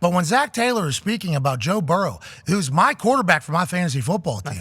But when Zach Taylor is speaking about Joe Burrow, who's my quarterback for my fantasy football team,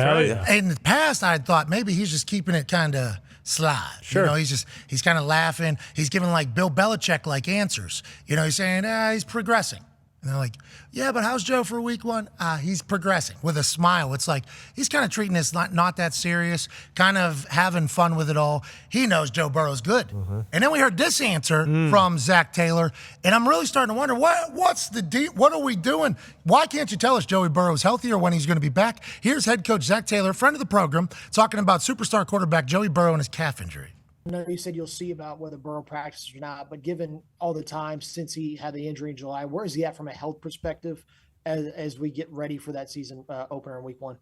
in the past I thought maybe he's just keeping it kind of slide. Sure. You know, he's kind of laughing. He's giving like Bill Belichick-like answers. You know, he's saying, he's progressing. And they're like, yeah, but how's Joe for week one? He's progressing with a smile. It's like he's kind of treating this not that serious, kind of having fun with it all. He knows Joe Burrow's good. And then we heard this answer from Zach Taylor, and I'm really starting to wonder, what's the deal? What are we doing? Why can't you tell us Joey Burrow's healthy or when he's going to be back? Here's head coach Zach Taylor, friend of the program, talking about superstar quarterback Joey Burrow and his calf injury. I know you said you'll see about whether Burrow practices or not, but given all the time since he had the injury in July, where is he at from a health perspective as we get ready for that season opener in week one?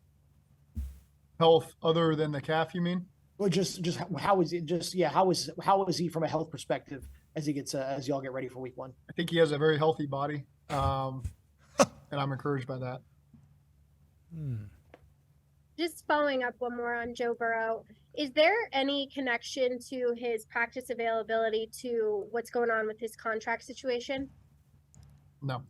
Health other than the calf, you mean? Well, just how is it? How is he from a health perspective as he gets as y'all get ready for week one? I think he has a very healthy body, and I'm encouraged by that. Just following up one more on Joe Burrow, is there any connection to his practice availability to what's going on with his contract situation? No.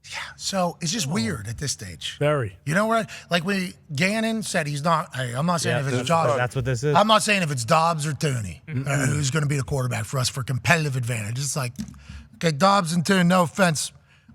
Yeah, so it's just weird at this stage. Very. You know what? Like Gannon said, he's not. Hey, I'm not saying if it's Dobbs. That's what this is. I'm not saying if it's Dobbs or Tooney who's going to be the quarterback for us for competitive advantage. It's like, okay, Dobbs and Tooney. No offense,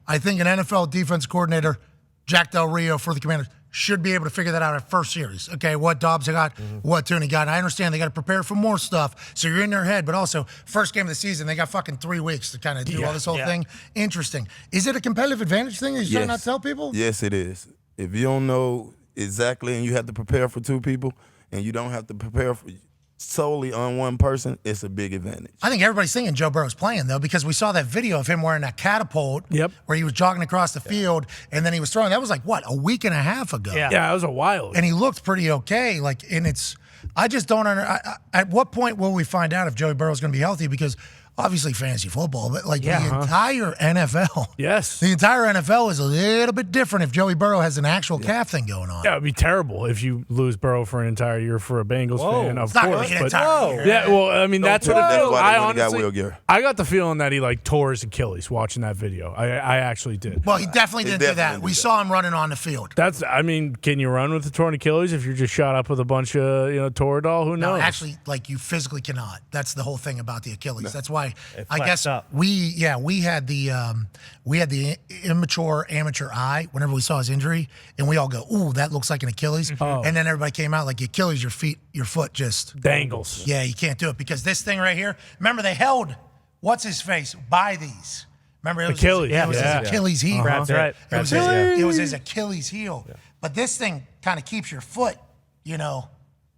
I think an NFL defense coordinator, Jack Del Rio for the Commanders, should be able to figure that out at first series. Okay, what Dobbs got, what Tooney got. And I understand they got to prepare for more stuff, so you're in their head. But also, first game of the season, they got fucking 3 weeks to kind of do all this whole thing. Interesting. Is it a competitive advantage thing that you're trying not to tell people? Yes, it is. If you don't know exactly and you have to prepare for 2 people and you don't have to prepare for solely on one person, it's a big advantage. I think everybody's thinking Joe Burrow's playing, though, because we saw that video of him wearing that catapult where he was jogging across the field, and then he was throwing. That was like, what, a week and a half ago? Yeah, that was a while ago. And he looked pretty okay. Like, and it's – I just don't at what point will we find out if Joey Burrow's going to be healthy? Because – obviously fantasy football, but like the entire NFL. Yes. The entire NFL is a little bit different if Joey Burrow has an actual calf thing going on. Yeah, it would be terrible if you lose Burrow for an entire year for a Bengals fan, of course. An entire year. Yeah, well, I mean, that's what it feels. I honestly, I got the feeling that he like tore his Achilles watching that video. I actually did. Well, he definitely didn't do that. We saw him running on the field. I mean, can you run with a torn Achilles if you're just shot up with a bunch of, Toradol? Who knows? No, actually, like you physically cannot. That's the whole thing about the Achilles. That's why I guess up. we had the immature amateur eye whenever we saw his injury, and we all go, "Ooh, that looks like an Achilles." And then everybody came out like the Achilles, your foot just dangles. Yeah, you can't do it because this thing right here. Remember, they held what's his face by these. Remember, it was Achilles. It was his Achilles heel. That's right. It was his Achilles heel. Yeah. But this thing kind of keeps your foot,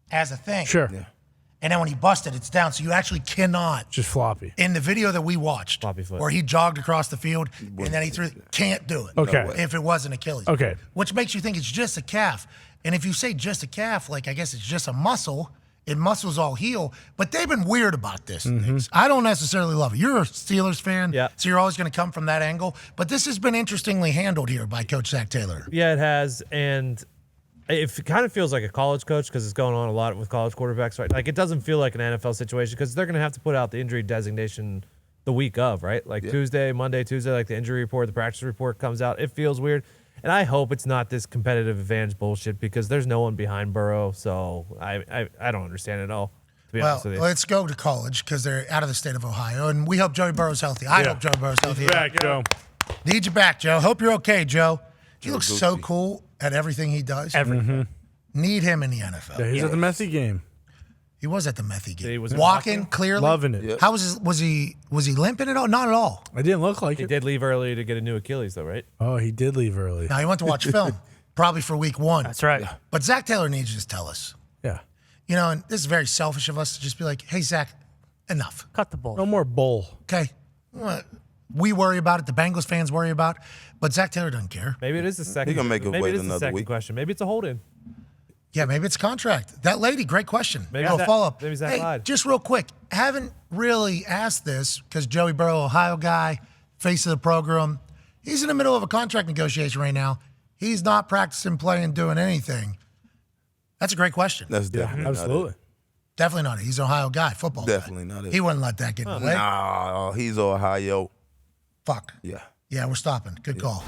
as a thing. Sure. Yeah. And then when he busted, it's down. So you actually cannot. Just floppy. In the video that we watched, where he jogged across the field and then he threw, can't do it. Okay. If it was an Achilles. Okay. Which makes you think it's just a calf. And if you say just a calf, like I guess it's just a muscle, and muscles all heal. But they've been weird about this. Things. I don't necessarily love it. You're a Steelers fan, so you're always going to come from that angle. But this has been interestingly handled here by Coach Zach Taylor. Yeah, it has. And it kind of feels like a college coach because it's going on a lot with college quarterbacks, right? Like, it doesn't feel like an NFL situation because they're going to have to put out the injury designation the week of, right? Like Monday, Tuesday, like the injury report, the practice report comes out. It feels weird. And I hope it's not this competitive advantage bullshit because there's no one behind Burrow. So I don't understand it at all, to be honest with you. Let's go to college because they're out of the state of Ohio. And we hope Joey Burrow's healthy. I hope Joey Burrow's healthy. Back, Joe. Need you back, Joe. Hope you're okay, Joe. He looks so cool at everything he does. Everything. Need him in the NFL. Yeah, he's at the Messi game. He was at the Methy game. He was walking clearly, loving it. Yep. How was he limping at all? Not at all. It didn't look like it. He did leave early to get a new Achilles, though, right? Oh, he did leave early. Now he went to watch film, probably for week 1. That's right. Yeah. But Zach Taylor needs to just tell us. Yeah. And this is very selfish of us to just be like, "Hey, Zach, enough. Cut the bull. No more bull." Okay. We worry about it. The Bengals fans worry about it. But Zach Taylor doesn't care. Maybe it is the second. He's going to make it wait another week. Question. Maybe it's a hold-in. Yeah, maybe it's contract. That lady, great question. Maybe follow up. Maybe Zach lied. Just real quick, haven't really asked this because Joey Burrow, Ohio guy, face of the program, he's in the middle of a contract negotiation right now. He's not practicing, playing, doing anything. That's a great question. That's definitely absolutely. not it. Definitely not it. He's an Ohio guy, football Definitely guy. not it. He wouldn't let that get in the way. No, he's Ohio. Fuck. Yeah. Yeah, we're stopping. Good call.